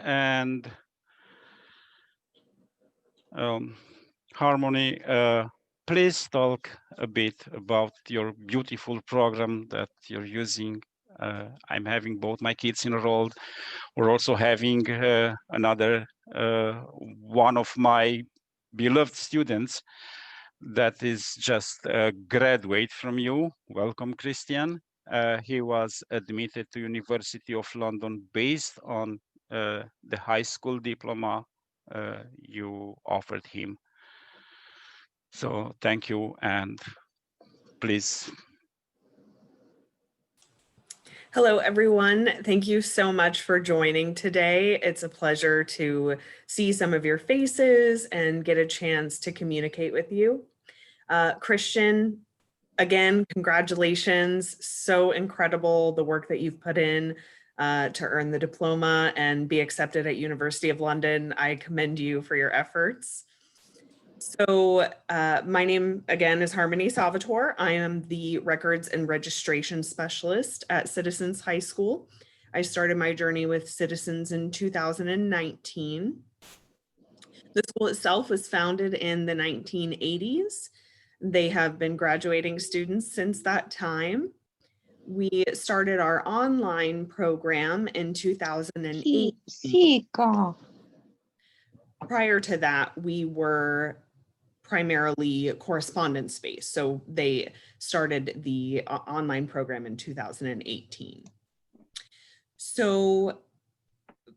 and Harmony, please talk a bit about your beautiful program that you're using. I'm having both my kids enrolled. We're also having another one of my beloved students that is just a graduate from you. Welcome, Christian. He was admitted to University of London based on the high school diploma you offered him. So thank you, and please. Hello, everyone. Thank you so much for joining today. It's a pleasure to see some of your faces and get a chance to communicate with you. Christian, again, congratulations. So incredible the work that you've put in to earn the diploma and be accepted at University of London. I commend you for your efforts. So my name again is Harmony Salvatore. I am the Records and Registration Specialist at Citizens High School. I started my journey with Citizens in 2019. The school itself was founded in the 1980s. They have been graduating students since that time. We started our online program in 2008. Prior to that, we were primarily correspondence based. So they started the online program in 2018. So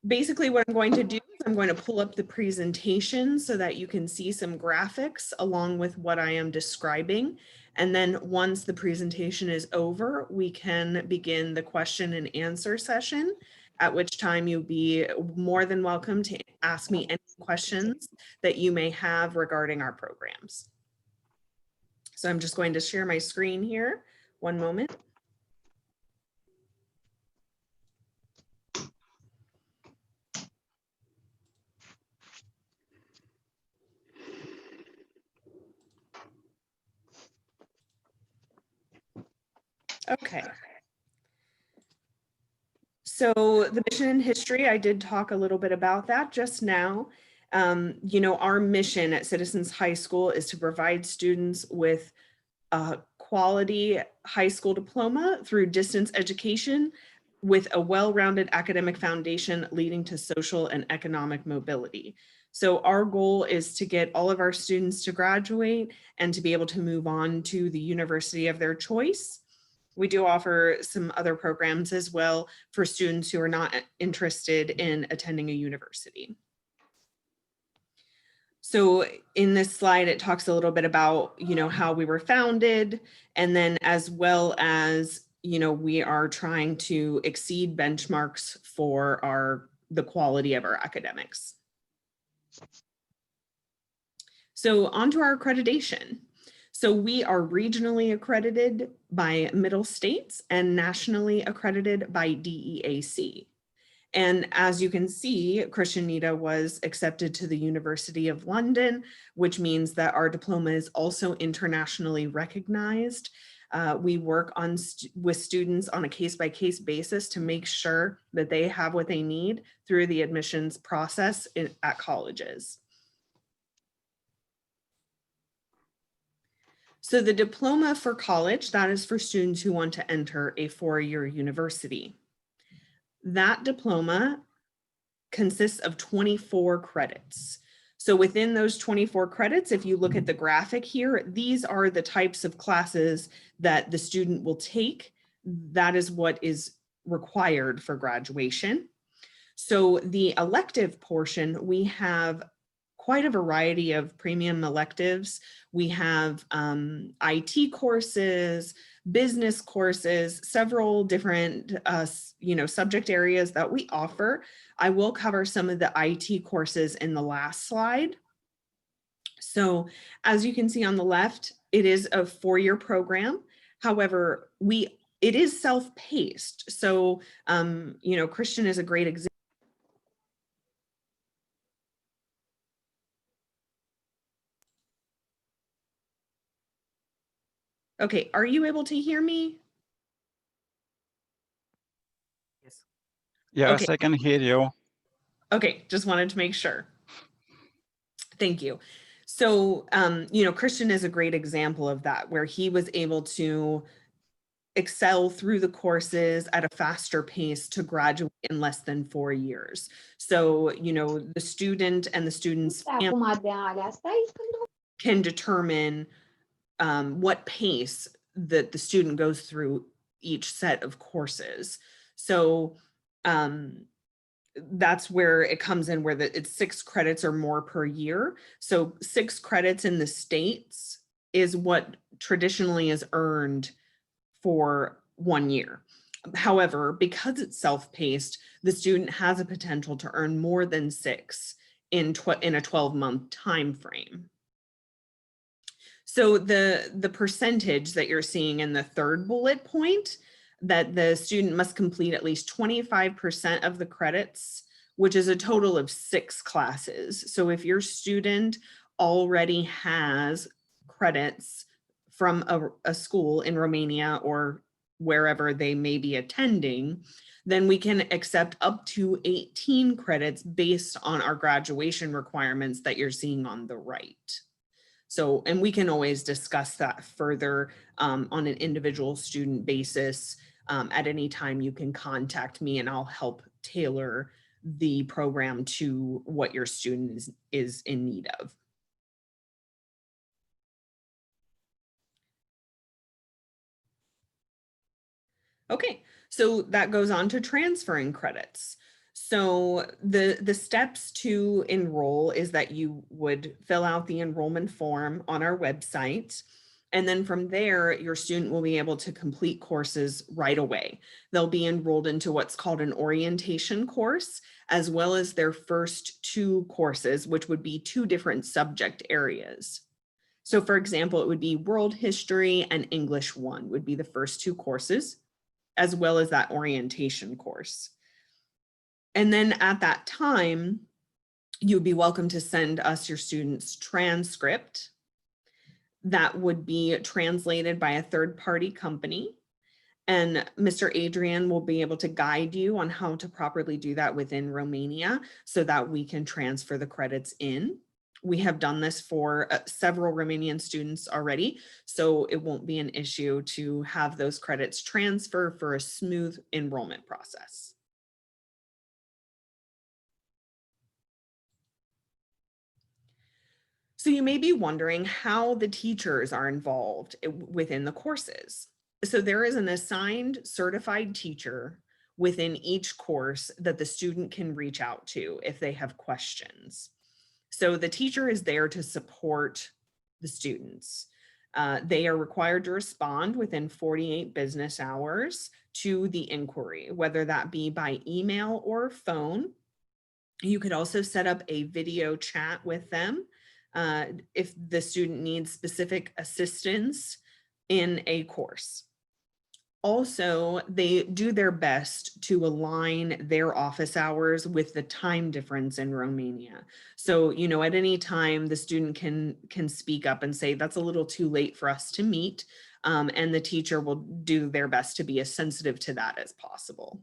basically what I'm going to do is I'm going to pull up the presentation so that you can see some graphics along with what I am describing. And then once the presentation is over, we can begin the question and answer session, at which time you'll be more than welcome to ask me any questions that you may have regarding our programs. So I'm just going to share my screen here. One moment. Okay. So the mission and history, I did talk a little bit about that just now. You know, our mission at Citizens High School is to provide students with a quality high school diploma through distance education with a well-rounded academic foundation leading to social and economic mobility. So our goal is to get all of our students to graduate and to be able to move on to the university of their choice. We do offer some other programs as well for students who are not interested in attending a university. So in this slide, it talks a little bit about, you know, how we were founded, and then as well as, you know, we are trying to exceed benchmarks for the quality of our academics. So onto our accreditation. So we are regionally accredited by Middle States and nationally accredited by DEAC. And as you can see, Christian Nita was accepted to the University of London, which means that our diploma is also internationally recognized. We work with students on a case-by-case basis to make sure that they have what they need through the admissions process at colleges. So the diploma for college, that is for students who want to enter a four-year university. That diploma consists of 24 credits. So within those 24 credits, if you look at the graphic here, these are the types of classes that the student will take. That is what is required for graduation. So the elective portion, we have quite a variety of premium electives. We have IT courses, business courses, several different subject areas that we offer. I will cover some of the IT courses in the last slide. So as you can see on the left, it is a four-year program. However, it is self-paced. So Christian is a great example. Okay, are you able to hear me? Yes, okay. I can hear you. Okay, just wanted to make sure. Thank you. So, Christian is a great example of that, where he was able to excel through the courses at a faster pace to graduate in less than 4 years. So, the student and the student's family can determine what pace that the student goes through each set of courses. So that's where it comes in, where it's 6 credits or more per year. So 6 credits in the States is what traditionally is earned for 1 year. However, because it's self-paced, the student has a potential to earn more than 6 in a 12-month time frame. So the percentage that you're seeing in the third bullet point, that the student must complete at least 25% of the credits, which is a total of 6 classes. So if your student already has credits from a school in Romania or wherever they may be attending, then we can accept up to 18 credits based on our graduation requirements that you're seeing on the right. So, and we can always discuss that further on an individual student basis. At any time, you can contact me and I'll help tailor the program to what your student is in need of. Okay, so that goes on to transferring credits. So the steps to enroll is that you would fill out the enrollment form on our website. And then from there, your student will be able to complete courses right away. They'll be enrolled into what's called an orientation course, as well as their first 2 courses, which would be 2 different subject areas. So for example, it would be World History and English 1 would be the first 2 courses, as well as that orientation course. And then at that time, you'd be welcome to send us your student's transcript that would be translated by a third-party company. And Mr. Adrian will be able to guide you on how to properly do that within Romania so that we can transfer the credits in. We have done this for several Romanian students already, so it won't be an issue to have those credits transfer for a smooth enrollment process. So you may be wondering how the teachers are involved within the courses. So there is an assigned certified teacher within each course that the student can reach out to if they have questions. So the teacher is there to support the students. They are required to respond within 48 business hours to the inquiry, whether that be by email or phone. You could also set up a video chat with them if the student needs specific assistance in a course. Also, they do their best to align their office hours with the time difference in Romania. So, at any time, the student can speak up and say, that's a little too late for us to meet. And the teacher will do their best to be as sensitive to that as possible.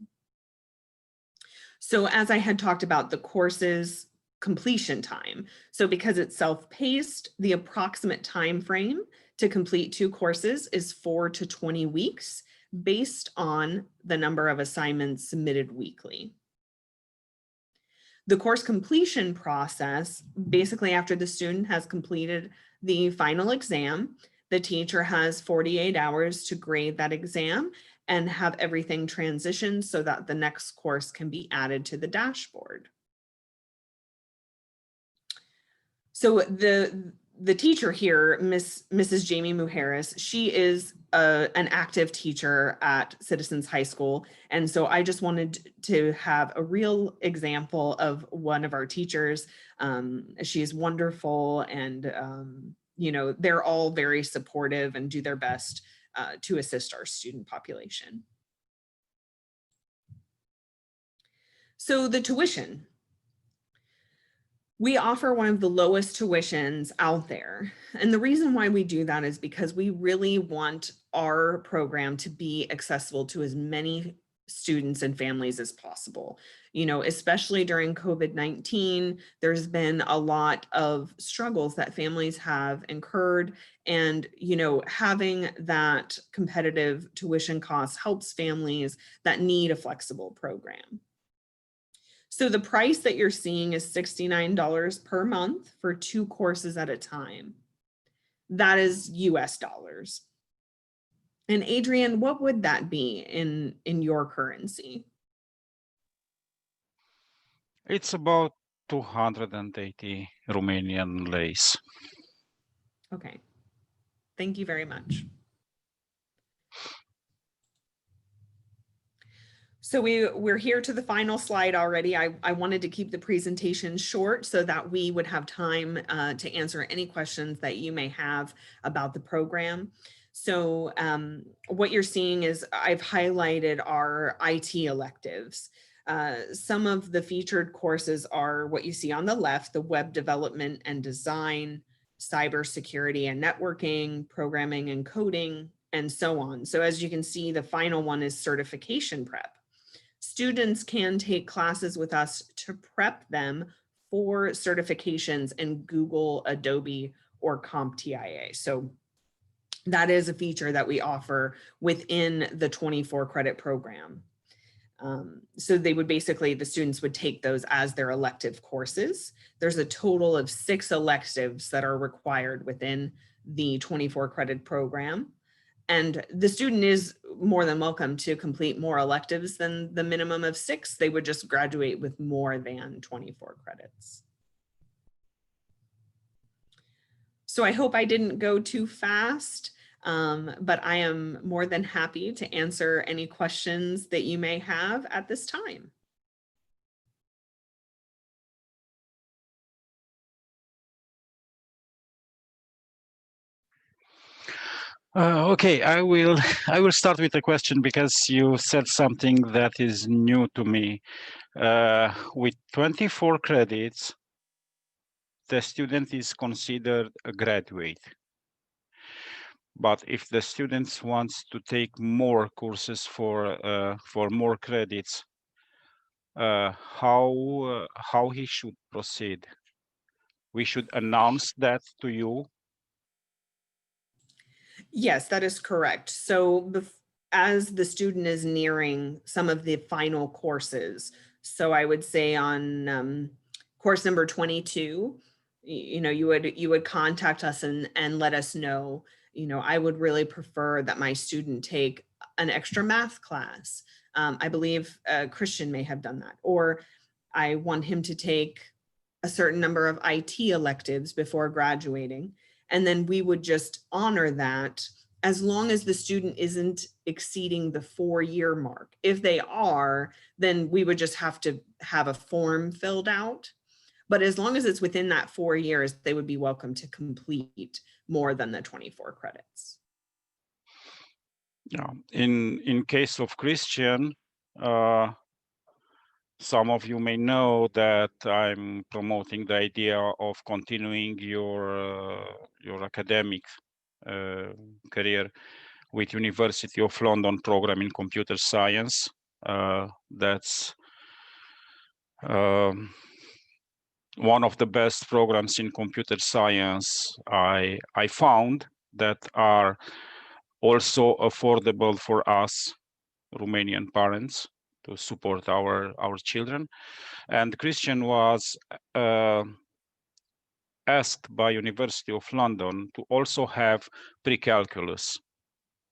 So as I had talked about, the course's completion time. So because it's self-paced, the approximate time frame to complete 2 courses is 4 to 20 weeks based on the number of assignments submitted weekly. The course completion process, basically after the student has completed the final exam, the teacher has 48 hours to grade that exam and have everything transitioned so that the next course can be added to the dashboard. So the teacher here, Mrs. Jamie Mujeres, she is an active teacher at Citizens High School. And so I just wanted to have a real example of one of our teachers. She's wonderful, and they're all very supportive and do their best to assist our student population. So the tuition. We offer one of the lowest tuitions out there. And the reason why we do that is because we really want our program to be accessible to as many students and families as possible. You know, especially during COVID-19, there's been a lot of struggles that families have incurred, and, you know, having that competitive tuition costs helps families that need a flexible program. So the price that you're seeing is $69 per month for 2 courses at a time. That is US dollars. And Adrian, what would that be in your currency? It's about 280 Romanian lei. Okay, thank you very much. So we're here to the final slide already. I wanted to keep the presentation short so that we would have time to answer any questions that you may have about the program. So what you're seeing is I've highlighted our IT electives. Some of the featured courses are what you see on the left: the web development and design, cybersecurity and networking, programming and coding, and so on. So as you can see, the final one is certification prep. Students can take classes with us to prep them for certifications in Google, Adobe, or CompTIA. So that is a feature that we offer within the 24 credit program. So they would basically, the students would take those as their elective courses. There's a total of 6 electives that are required within the 24 credit program. And the student is more than welcome to complete more electives than the minimum of 6. They would just graduate with more than 24 credits. So I hope I didn't go too fast, but I am more than happy to answer any questions that you may have at this time. Okay, I will I will start with a question because you said something that is new to me. With 24 credits, the student is considered a graduate. But if the student wants to take more courses for more credits, how he should proceed? We should announce that to you. Yes, that is correct. So as the student is nearing some of the final courses, so I would say on course number 22, you know, you would contact us and let us know, you know, I would really prefer that my student take an extra math class. I believe Christian may have done that, or I want him to take a certain number of IT electives before graduating. And then we would just honor that as long as the student isn't exceeding the 4-year mark. If they are, then we would just have to have a form filled out. But as long as it's within that 4 years, they would be welcome to complete more than the 24 credits. Yeah. In case of Christian, some of you may know that I'm promoting the idea of continuing your academic career with University of London program in computer science. That's one of the best programs in computer science I found that are also affordable for us Romanian parents to support our children. And Christian was asked by University of London to also have pre-calculus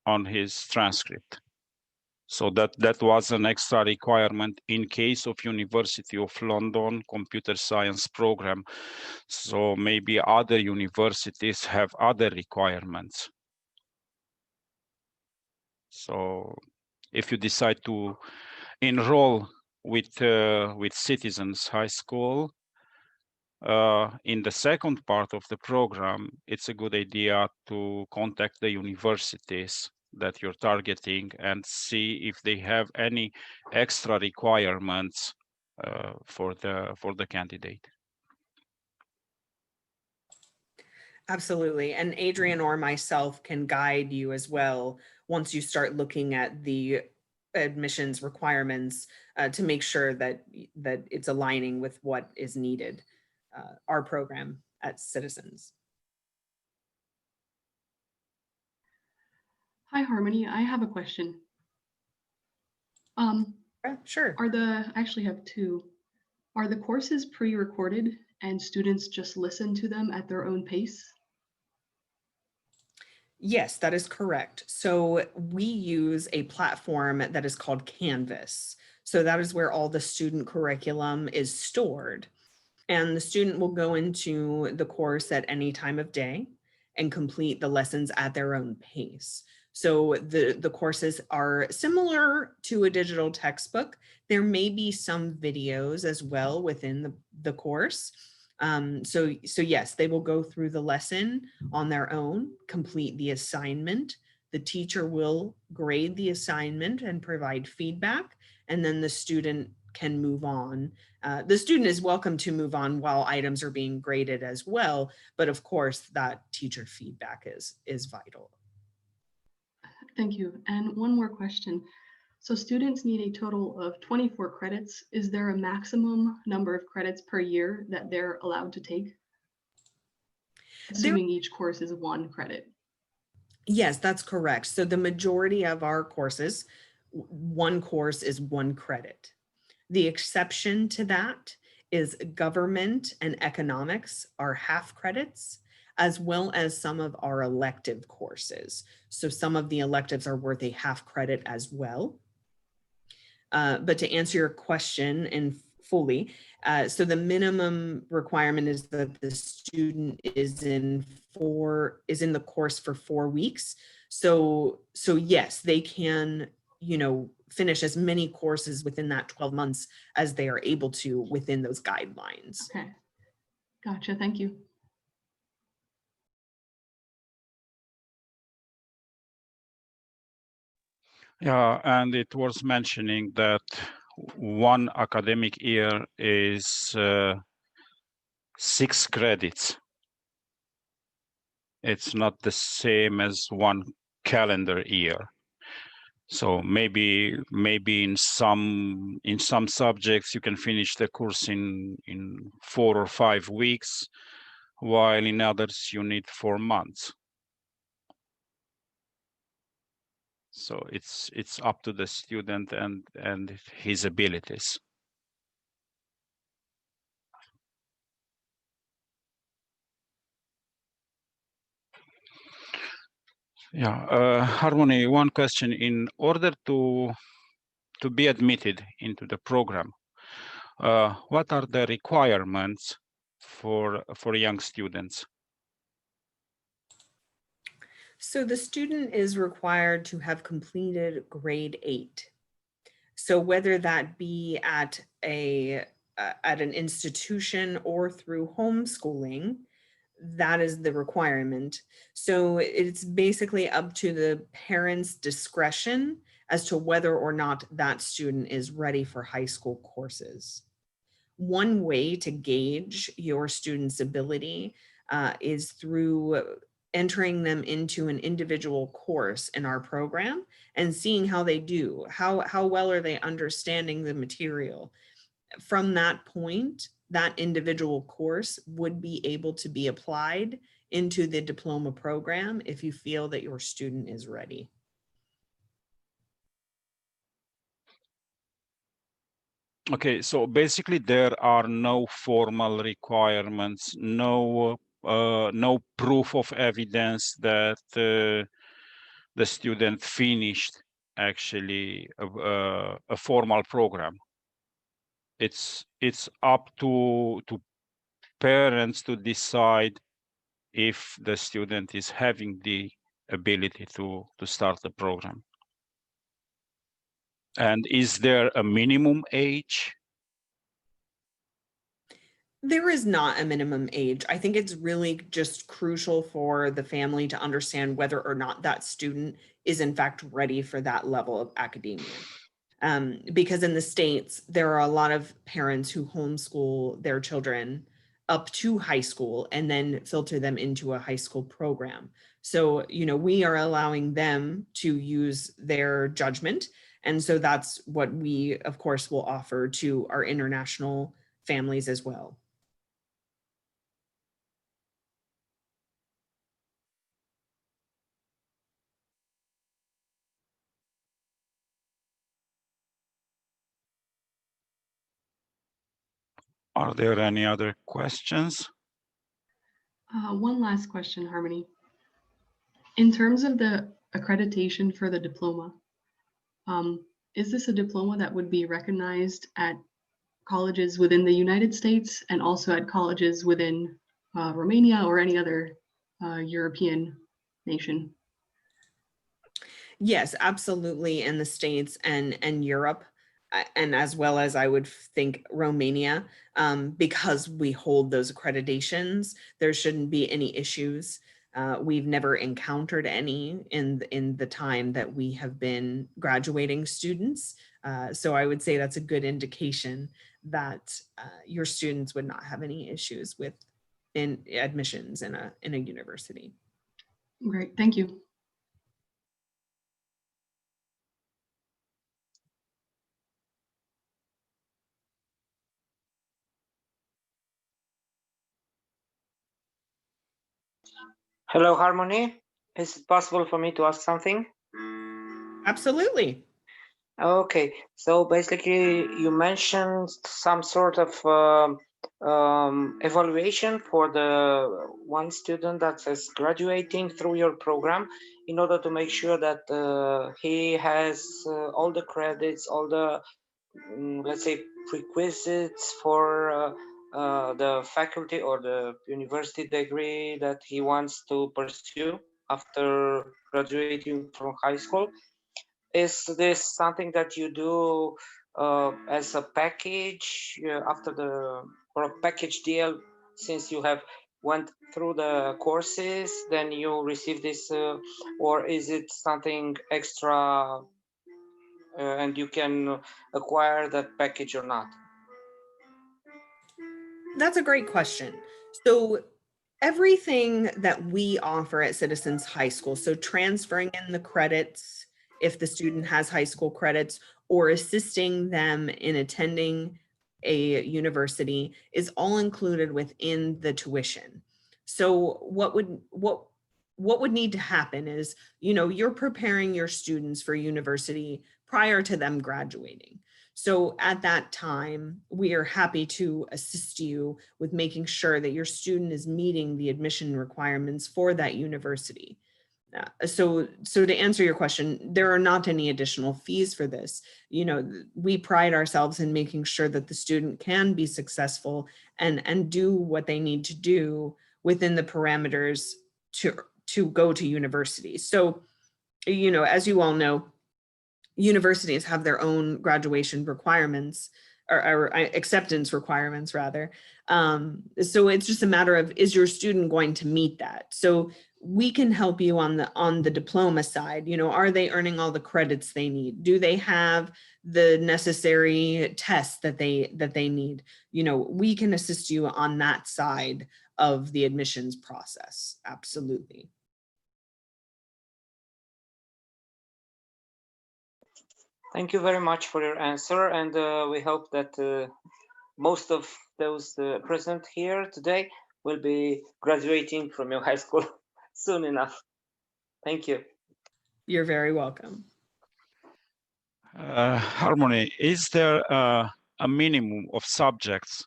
on his transcript. So that was an extra requirement in case of University of London computer science program. So maybe other universities have other requirements. So if you decide to enroll with Citizens High School, in the second part of the program, it's a good idea to contact the universities that you're targeting and see if they have any extra requirements for the candidate. Absolutely. And Adrian or myself can guide you as well once you start looking at the admissions requirements to make sure that it's aligning with what is needed, our program at Citizens. Hi, Harmony. I have a question. Sure. I actually have two. Are the courses pre-recorded and students just listen to them at their own pace? Yes, that is correct. So we use a platform that is called Canvas. So that is where all the student curriculum is stored. And the student will go into the course at any time of day and complete the lessons at their own pace. So the courses are similar to a digital textbook. There may be some videos as well within the course. So yes, they will go through the lesson on their own, complete the assignment. The teacher will grade the assignment and provide feedback, and then the student can move on. The student is welcome to move on while items are being graded as well, but of course that teacher feedback is vital. Thank you. And one more question. So students need a total of 24 credits. Is there a maximum number of credits per year that they're allowed to take? Assuming each course is 1 credit. Yes, that's correct. So the majority of our courses, one course is 1 credit. The exception to that is government and economics are half credits, as well as some of our elective courses. So some of the electives are worth a half credit as well. But to answer your question in fully, so the minimum requirement is that the student is in the course for 4 weeks. So yes, they can, finish as many courses within that 12 months as they are able to within those guidelines. Okay, gotcha. Thank you. Yeah, and it was mentioning that 1 academic year is 6 credits. It's not the same as 1 calendar year. So maybe in some subjects you can finish the course in 4 or 5 weeks, while in others you need 4 months. So it's up to the student and his abilities. Yeah, Harmony, one question. In order to be admitted into the program, what are the requirements for young students? So the student is required to have completed grade 8. So whether that be at an institution or through homeschooling, that is the requirement. So it's basically up to the parents' discretion as to whether or not that student is ready for high school courses. One way to gauge your student's ability is through entering them into an individual course in our program and seeing how they do. How well are they understanding the material? From that point, that individual course would be able to be applied into the diploma program if you feel that your student is ready. Okay, so basically there are no formal requirements, no proof of evidence that the student finished actually a formal program. It's up to parents to decide if the student is having the ability to start the program. And is there a minimum age? There is not a minimum age. I think it's really just crucial for the family to understand whether or not that student is in fact ready for that level of academia. Because in the States, there are a lot of parents who homeschool their children up to high school and then filter them into a high school program. So, we are allowing them to use their judgment And so that's what we, of course, will offer to our international families as well. Are there any other questions? One last question, Harmony. In terms of the accreditation for the diploma, is this a diploma that would be recognized at colleges within the United States and also at colleges within Romania or any other European nation? Yes, absolutely, in the States and Europe, and as well as I would think Romania, because we hold those accreditations, there shouldn't be any issues. We've never encountered any in the time that we have been graduating students. So I would say that's a good indication that your students would not have any issues with admissions in a university. Great, thank you. Hello, Harmony. Is it possible for me to ask something? Absolutely. Okay, so basically you mentioned some sort of evaluation for the one student that is graduating through your program in order to make sure that he has all the credits, all the, let's say, prerequisites for the faculty or the university degree that he wants to pursue after graduating from high school. Is this something that you do as a package after the, or a package deal, since you have went through the courses, then you receive this, or is it something extra and you can acquire that package or not? That's a great question. So everything that we offer at Citizens High School, so transferring in the credits if the student has high school credits or assisting them in attending a university, is all included within the tuition. So what would need to happen is, you're preparing your students for university prior to them graduating. So at that time, we are happy to assist you with making sure that your student is meeting the admission requirements for that university. So to answer your question, there are not any additional fees for this. We pride ourselves in making sure that the student can be successful and do what they need to do within the parameters to go to university. So, as you all know, universities have their own graduation requirements or acceptance requirements rather. So it's just a matter of, is your student going to meet that? So we can help you on the diploma side. Are they earning all the credits they need? Do they have the necessary tests that they need? We can assist you on that side of the admissions process. Absolutely. Thank you very much for your answer, and we hope that most of those present here today will be graduating from your high school soon enough. Thank you. You're very welcome. Harmony, is there a minimum of subjects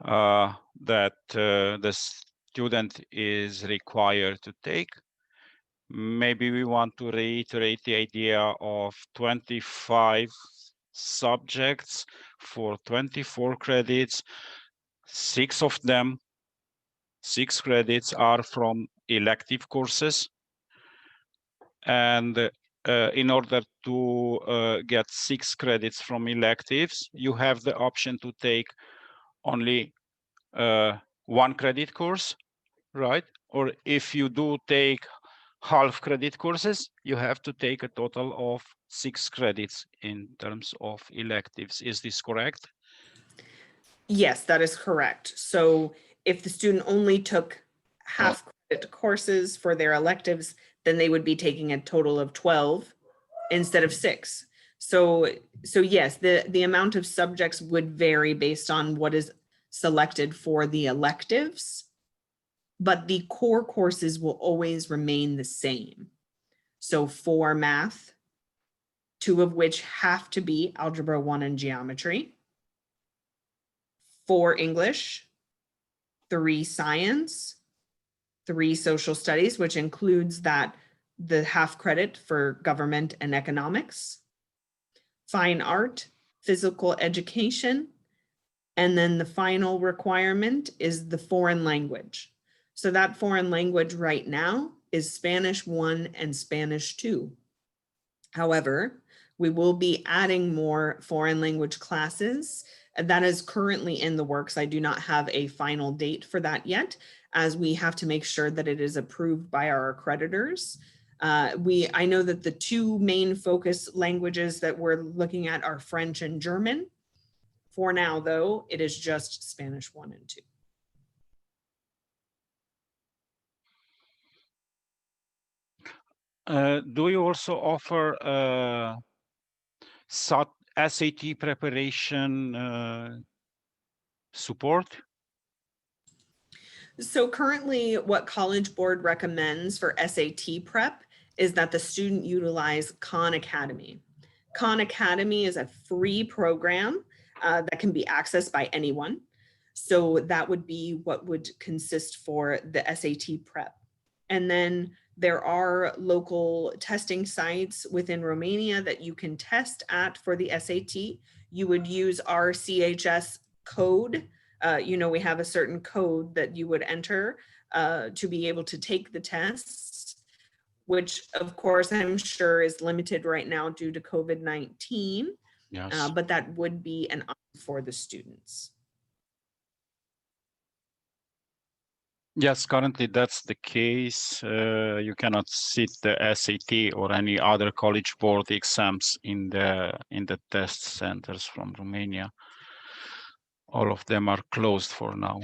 that the student is required to take? Maybe we want to reiterate the idea of 25 subjects for 24 credits. 6 of them, 6 credits are from elective courses. And in order to get 6 credits from electives, you have the option to take only 1 credit course, right? Or if you do take half credit courses, you have to take a total of 6 credits in terms of electives. Is this correct? Yes, that is correct. So if the student only took half credit courses for their electives, then they would be taking a total of 12 instead of 6. So yes, the amount of subjects would vary based on what is selected for the electives, but the core courses will always remain the same. So 4 math, 2 of which have to be Algebra 1 and Geometry, 4 English, 3 Science, 3 Social Studies, which includes the half credit for Government and Economics, Fine Art, Physical Education, and then the final requirement is the foreign language. So that foreign language right now is Spanish 1 and Spanish 2. However, we will be adding more foreign language classes. That is currently in the works. I do not have a final date for that yet, as we have to make sure that it is approved by our accreditors. I know that the 2 main focus languages that we're looking at are French and German. For now, though, it is just Spanish 1 and 2. Do you also offer SAT preparation support? So currently, what College Board recommends for SAT prep is that the student utilize Khan Academy. Khan Academy is a free program that can be accessed by anyone. So that would be what would consist for the SAT prep. And then there are local testing sites within Romania that you can test at for the SAT. You would use our CHS code. We have a certain code that you would enter to be able to take the test, which of course I'm sure is limited right now due to COVID-19, Yes. but that would be an option for the students. Yes, currently that's the case. You cannot sit the SAT or any other College Board exams in the test centers from Romania. All of them are closed for now.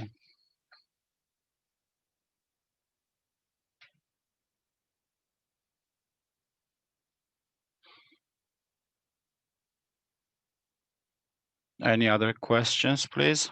Any other questions, please?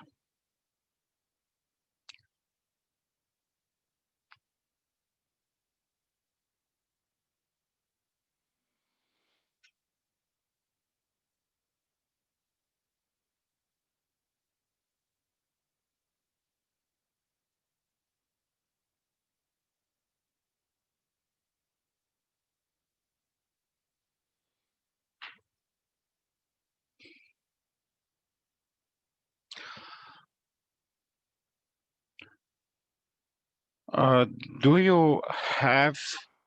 Do you have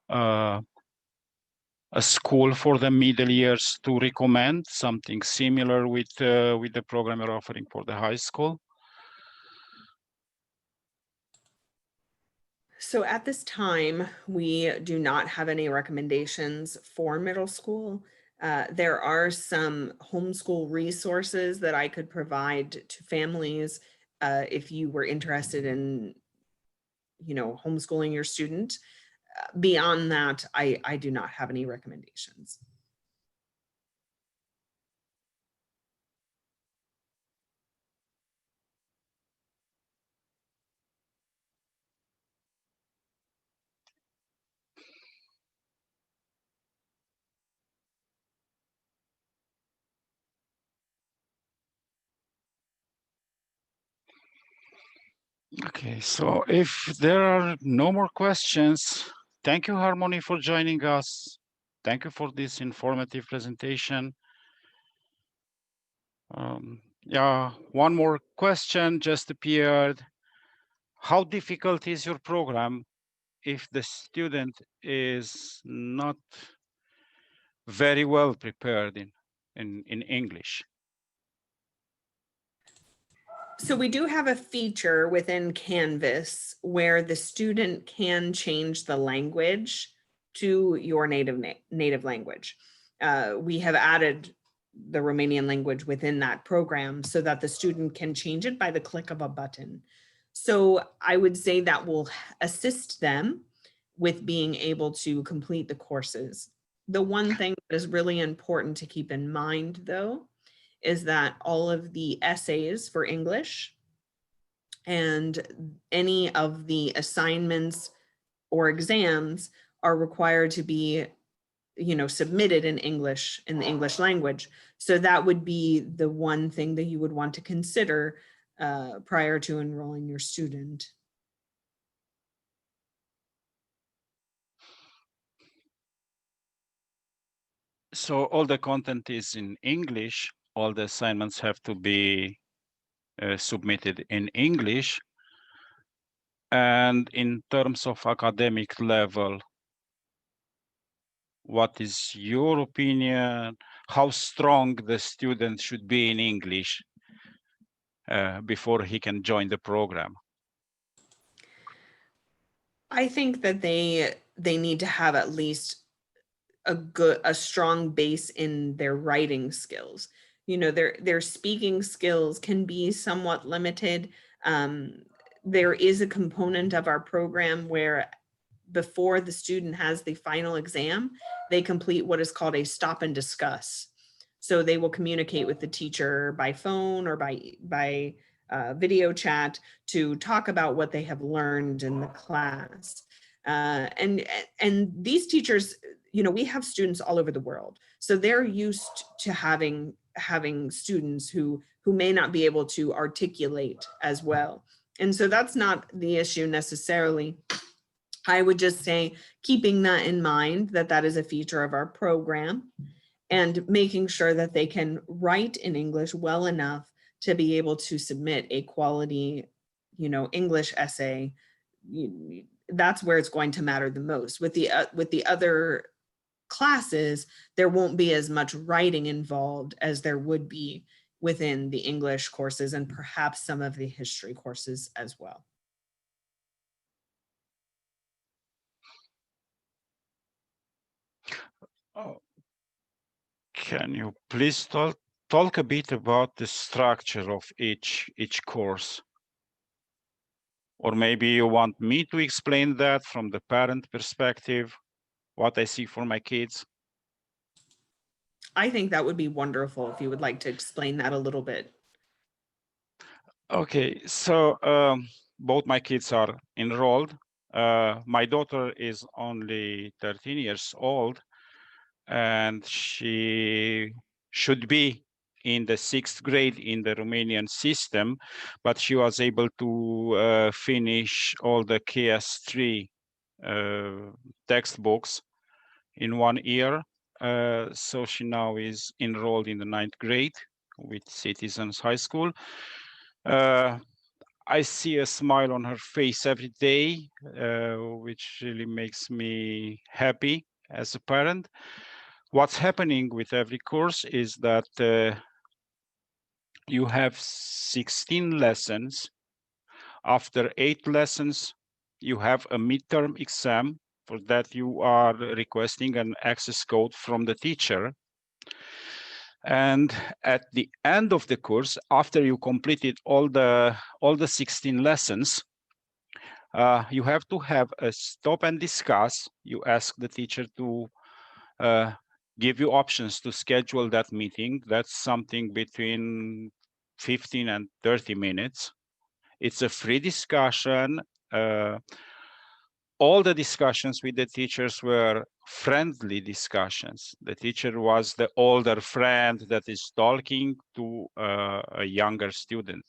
a school for the middle years to recommend, something similar with the program you're offering for the high school? So at this time, we do not have any recommendations for middle school. There are some homeschool resources that I could provide to families if you were interested in, homeschooling your student. Beyond that, I do not have any recommendations. Okay, so if there are no more questions, thank you, Harmony, for joining us. Thank you for this informative presentation. Yeah, one more question just appeared. How difficult is your program if the student is not very well prepared in English? So we do have a feature within Canvas where the student can change the language to your native language. We have added the Romanian language within that program so that the student can change it by the click of a button. So I would say that will assist them with being able to complete the courses. The one thing that is really important to keep in mind, though, is that all of the essays for English and any of the assignments or exams are required to be, submitted in English, in the English language. So that would be the one thing that you would want to consider prior to enrolling your student. So all the content is in English. All the assignments have to be submitted in English. And in terms of academic level, what is your opinion? How strong the student should be in English before he can join the program? I think that they need to have at least a strong base in their writing skills. Their speaking skills can be somewhat limited. There is a component of our program where before the student has the final exam, they complete what is called a stop and discuss. So they will communicate with the teacher by phone or by video chat to talk about what they have learned in the class. And these teachers, we have students all over the world, so they're used to having students who may not be able to articulate as well. And so that's not the issue necessarily. I would just say keeping that in mind, that is a feature of our program, and making sure that they can write in English well enough to be able to submit a quality, English essay. That's where it's going to matter the most. With the other classes, there won't be as much writing involved as there would be within the English courses and perhaps some of the history courses as well. Oh, can you please talk a bit about the structure of each course? Or maybe you want me to explain that from the parent perspective, what I see for my kids? I think that would be wonderful if you would like to explain that a little bit. Okay, so both my kids are enrolled. My daughter is only 13 years old, and she should be in the 6th grade in the Romanian system, but she was able to finish all the KS3 textbooks in 1 year. So she now is enrolled in the 9th grade with Citizens High School. I see a smile on her face every day, which really makes me happy as a parent. What's happening with every course is that you have 16 lessons. After 8 lessons, you have a midterm exam. For that, you are requesting an access code from the teacher. And at the end of the course, after you completed all the 16 lessons, you have to have a stop and discuss. You ask the teacher to give you options to schedule that meeting. That's something between 15 and 30 minutes. It's a free discussion. All the discussions with the teachers were friendly discussions. The teacher was the older friend that is talking to a younger student.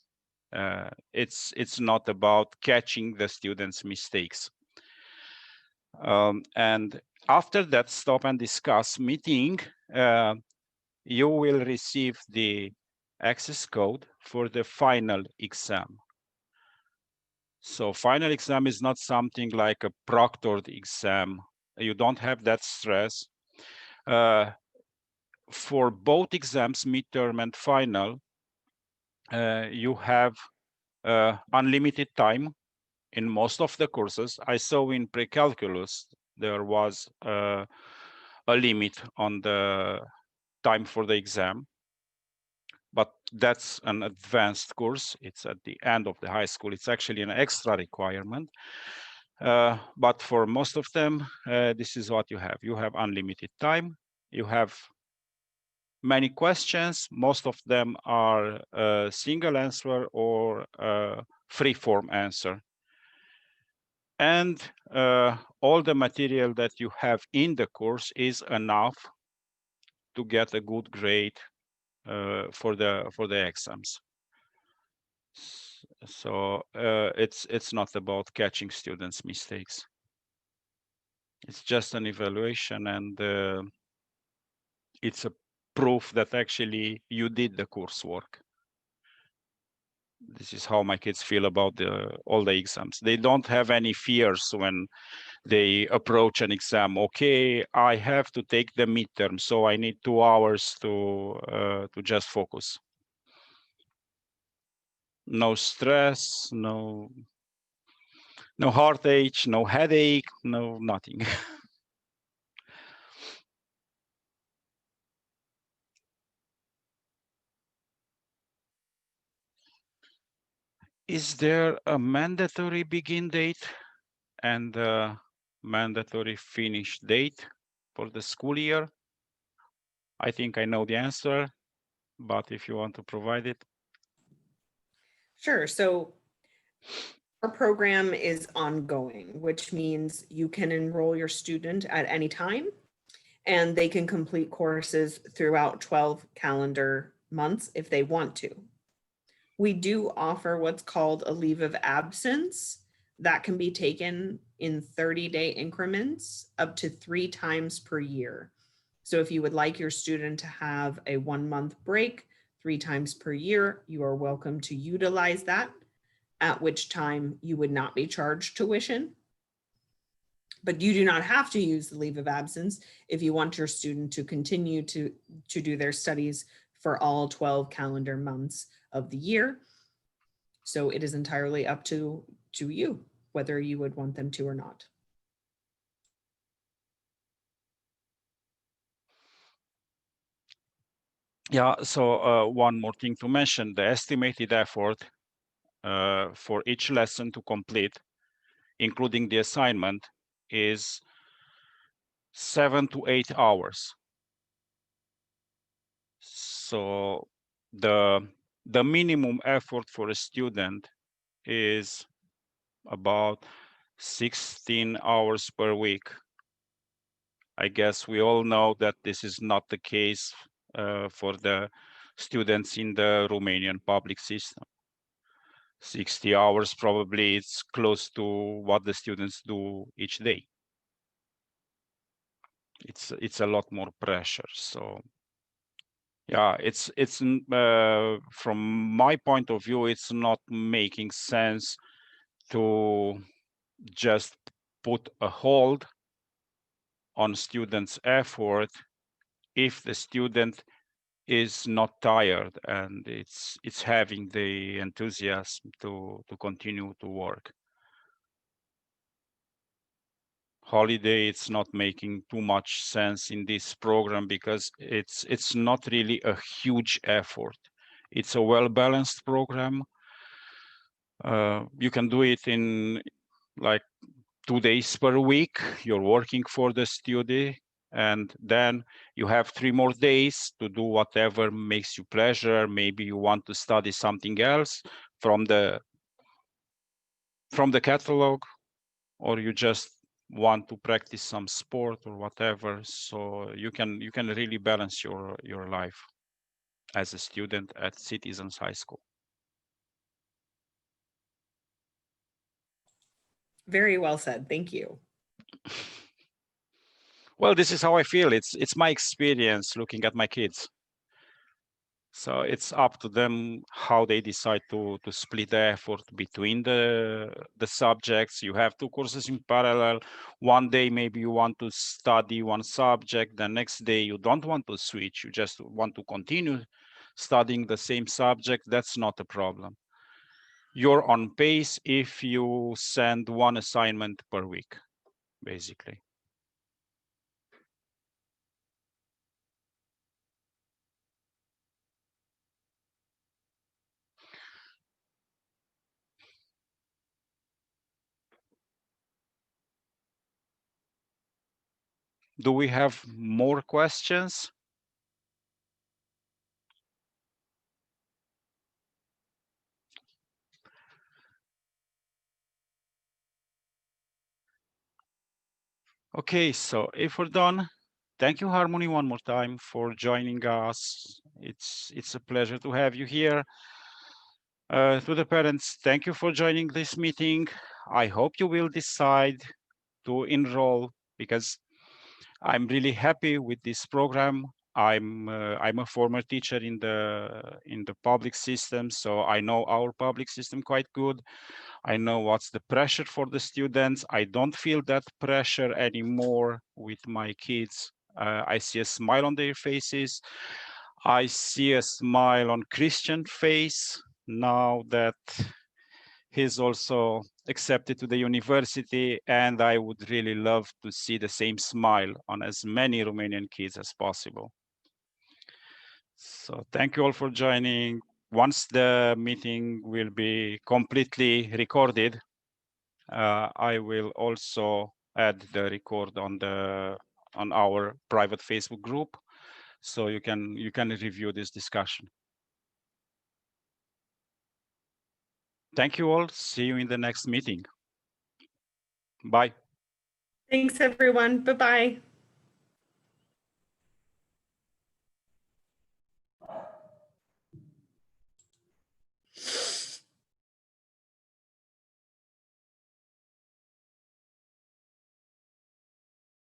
It's not about catching the student's mistakes. And after that stop and discuss meeting, you will receive the access code for the final exam. So final exam is not something like a proctored exam. You don't have that stress. For both exams, midterm and final, you have unlimited time in most of the courses. I saw in pre-calculus, there was a limit on the time for the exam, but that's an advanced course. It's at the end of the high school. It's actually an extra requirement. But for most of them, this is what you have. You have unlimited time. You have many questions. Most of them are a single answer or a free-form answer. And all the material that you have in the course is enough to get a good grade for the exams. So it's not about catching students' mistakes. It's just an evaluation, and it's a proof that actually you did the coursework. This is how my kids feel about all the exams. They don't have any fears when they approach an exam. Okay, I have to take the midterm, so I need 2 hours to just focus. No stress, no heartache, no headache, no nothing. Is there a mandatory begin date and a mandatory finish date for the school year? I think I know the answer, but if you want to provide it. Sure. So our program is ongoing, which means you can enroll your student at any time and they can complete courses throughout 12 calendar months if they want to. We do offer what's called a leave of absence that can be taken in 30-day increments up to 3 times per year. So if you would like your student to have a 1-month break 3 times per year, you are welcome to utilize that, at which time you would not be charged tuition. But you do not have to use the leave of absence if you want your student to continue to do their studies for all 12 calendar months of the year. So it is entirely up to you whether you would want them to or not. Yeah, so one more thing to mention, the estimated effort for each lesson to complete, including the assignment, is 7 to 8 hours. So the minimum effort for a student is about 16 hours per week. I guess we all know that this is not the case for the students in the Romanian public system. 60 hours probably it's close to what the students do each day. It's a lot more pressure. So yeah, it's from my point of view, it's not making sense to just put a hold on students' effort if the student is not tired and it's having the enthusiasm to continue to work. Holiday, it's not making too much sense in this program because it's not really a huge effort. It's a well-balanced program. You can do it in like 2 days per week. You're working for the study, and then you have 3 more days to do whatever makes you pleasure. Maybe you want to study something else from the catalog, or you just want to practice some sport or whatever. So you can really balance your life as a student at Citizens High School. Very well said. Thank you. Well, this is how I feel. It's my experience looking at my kids. So it's up to them how they decide to split the effort between the subjects. You have 2 courses in parallel. One day maybe you want to study one subject. The next day you don't want to switch. You just want to continue studying the same subject. That's not a problem. You're on pace if you send 1 assignment per week, basically. Do we have more questions? Okay, so if we're done, thank you, Harmony, one more time for joining us. It's a pleasure to have you here. To the parents, thank you for joining this meeting. I hope you will decide to enroll because I'm really happy with this program. I'm a former teacher in the public system, so I know our public system quite good. I know what's the pressure for the students. I don't feel that pressure anymore with my kids. I see a smile on their faces. I see a smile on Christian face now that he's also accepted to the university, and I would really love to see the same smile on as many Romanian kids as possible. So thank you all for joining. Once the meeting will be completely recorded, I will also add the record on our private Facebook group, so you can review this discussion. Thank you all. See you in the next meeting. Bye. Thanks, everyone. Bye-bye.